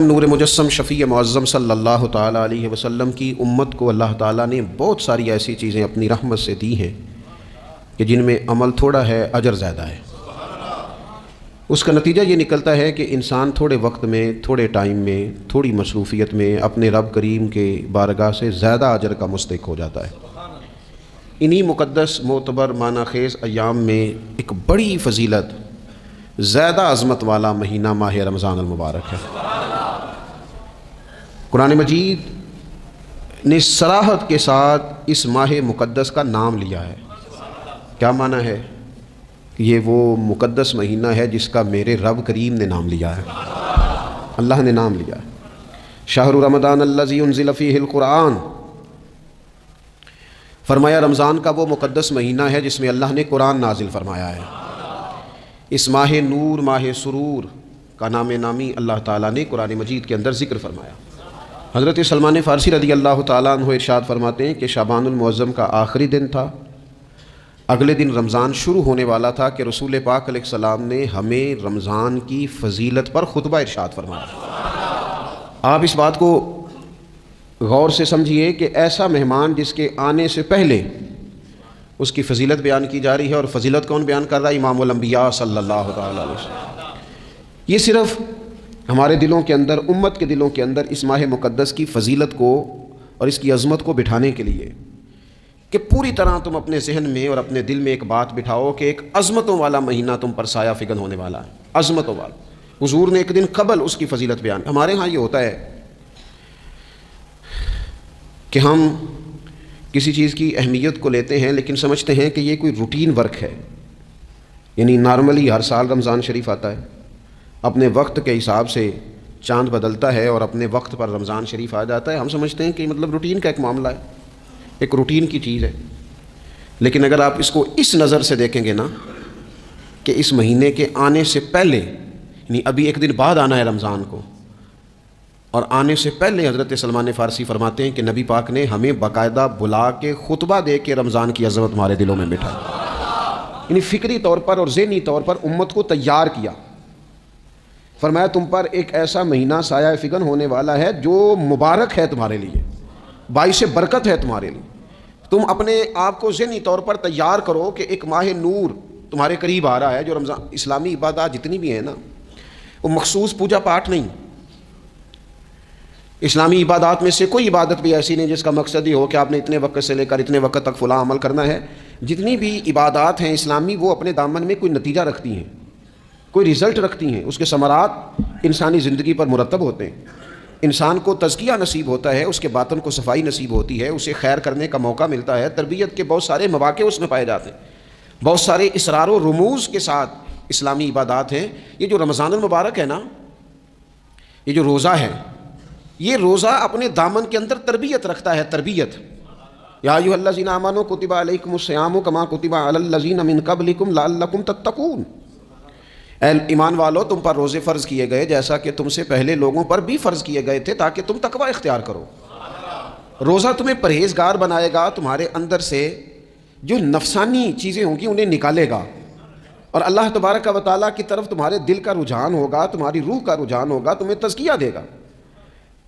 نور مجسم شفیع معظم صلی اللہ تعالیٰ علیہ وسلم کی امت کو اللہ تعالیٰ نے بہت ساری ایسی چیزیں اپنی رحمت سے دی ہیں کہ جن میں عمل تھوڑا ہے اجر زیادہ ہے۔ اس کا نتیجہ یہ نکلتا ہے کہ انسان تھوڑے وقت میں، تھوڑے ٹائم میں، تھوڑی مصروفیت میں اپنے رب کریم کے بارگاہ سے زیادہ اجر کا مستحق ہو جاتا ہے۔ انہی مقدس معتبر معنی خیز ایام میں ایک بڑی فضیلت، زیادہ عظمت والا مہینہ ماہ رمضان المبارک ہے۔ قرآن مجید نے صراحت کے ساتھ اس ماہ مقدس کا نام لیا ہے۔ کیا معنی ہے؟ یہ وہ مقدس مہینہ ہے جس کا میرے رب کریم نے نام لیا ہے، اللہ نے نام لیا ہے۔ شہر رمضان الذی انزل فیہ القرآن، فرمایا رمضان کا وہ مقدس مہینہ ہے جس میں اللہ نے قرآن نازل فرمایا ہے۔ اس ماہ نور، ماہ سرور کا نام نامی اللہ تعالیٰ نے قرآن مجید کے اندر ذکر فرمایا۔ حضرت سلمان فارسی رضی اللہ تعالیٰ عنہ ارشاد فرماتے ہیں کہ شعبان المعظم کا آخری دن تھا، اگلے دن رمضان شروع ہونے والا تھا کہ رسول پاک علیہ السلام نے ہمیں رمضان کی فضیلت پر خطبہ ارشاد فرمایا۔ آپ اس بات کو غور سے سمجھیے کہ ایسا مہمان جس کے آنے سے پہلے اس کی فضیلت بیان کی جا رہی ہے، اور فضیلت کون بیان کر رہا ہے؟ امام الانبیاء صلی اللہ تعالیٰ علیہ وسلم۔ یہ صرف ہمارے دلوں کے اندر، امت کے دلوں کے اندر اس ماہ مقدس کی فضیلت کو اور اس کی عظمت کو بٹھانے کے لیے کہ پوری طرح تم اپنے ذہن میں اور اپنے دل میں ایک بات بٹھاؤ کہ ایک عظمتوں والا مہینہ تم پر سایہ فگن ہونے والا ہے، عظمتوں والا۔ حضور نے ایک دن قبل اس کی فضیلت بیان۔ ہمارے ہاں یہ ہوتا ہے کہ ہم کسی چیز کی اہمیت کو لیتے ہیں لیکن سمجھتے ہیں کہ یہ کوئی روٹین ورک ہے، یعنی نارملی ہر سال رمضان شریف آتا ہے، اپنے وقت کے حساب سے چاند بدلتا ہے اور اپنے وقت پر رمضان شریف آ جاتا ہے۔ ہم سمجھتے ہیں کہ مطلب روٹین کا ایک معاملہ ہے، ایک روٹین کی چیز ہے۔ لیکن اگر آپ اس کو اس نظر سے دیکھیں گے نا کہ اس مہینے کے آنے سے پہلے، یعنی ابھی ایک دن بعد آنا ہے رمضان کو، اور آنے سے پہلے حضرت سلمان فارسی فرماتے ہیں کہ نبی پاک نے ہمیں باقاعدہ بلا کے خطبہ دے کے رمضان کی عظمت ہمارے دلوں میں بٹھائی، یعنی فکری طور پر اور ذہنی طور پر امت کو تیار کیا۔ فرمایا تم پر ایک ایسا مہینہ سایہ فگن ہونے والا ہے جو مبارک ہے تمہارے لیے، باعث برکت ہے تمہارے لیے۔ تم اپنے آپ کو ذہنی طور پر تیار کرو کہ ایک ماہ نور تمہارے قریب آ رہا ہے۔ جو رمضان، اسلامی عبادات جتنی بھی ہیں نا، وہ مخصوص پوجا پاٹ نہیں۔ اسلامی عبادات میں سے کوئی عبادت بھی ایسی نہیں جس کا مقصد ہی ہو کہ آپ نے اتنے وقت سے لے کر اتنے وقت تک فلاں عمل کرنا ہے۔ جتنی بھی عبادات ہیں اسلامی، وہ اپنے دامن میں کوئی نتیجہ رکھتی ہیں، کوئی رزلٹ رکھتی ہیں، اس کے ثمرات انسانی زندگی پر مرتب ہوتے ہیں۔ انسان کو تزکیہ نصیب ہوتا ہے، اس کے باطن کو صفائی نصیب ہوتی ہے، اسے خیر کرنے کا موقع ملتا ہے، تربیت کے بہت سارے مواقع اس میں پائے جاتے ہیں، بہت سارے اسرار و رموز کے ساتھ اسلامی عبادات ہیں۔ یہ جو رمضان المبارک ہے نا، یہ جو روزہ ہے، یہ روزہ اپنے دامن کے اندر تربیت رکھتا ہے، تربیت۔ یا ایھا الذین آمنوا کتب علیکم الصیام کما کتب علی الذین من قبلکم لعلکم تتقون۔ اے ایمان والو، تم پر روزے فرض کیے گئے جیسا کہ تم سے پہلے لوگوں پر بھی فرض کیے گئے تھے تاکہ تم تقوی اختیار کرو۔ روزہ تمہیں پرہیزگار بنائے گا، تمہارے اندر سے جو نفسانی چیزیں ہوں گی انہیں نکالے گا، اور اللہ تبارک و تعالیٰ کی طرف تمہارے دل کا رجحان ہوگا، تمہاری روح کا رجحان ہوگا، تمہیں تزکیہ دے گا۔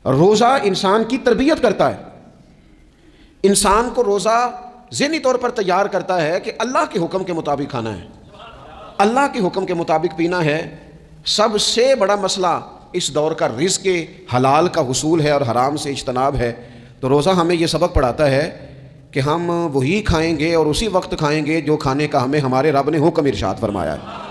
روزہ انسان کی تربیت کرتا ہے، انسان کو روزہ ذہنی طور پر تیار کرتا ہے کہ اللہ کے حکم کے مطابق کھانا ہے، اللہ کے حکم کے مطابق پینا ہے۔ سب سے بڑا مسئلہ اس دور کا رزق حلال کا حصول ہے اور حرام سے اجتناب ہے۔ تو روزہ ہمیں یہ سبق پڑھاتا ہے کہ ہم وہی کھائیں گے اور اسی وقت کھائیں گے جو کھانے کا ہمیں ہمارے رب نے حکم ارشاد فرمایا ہے۔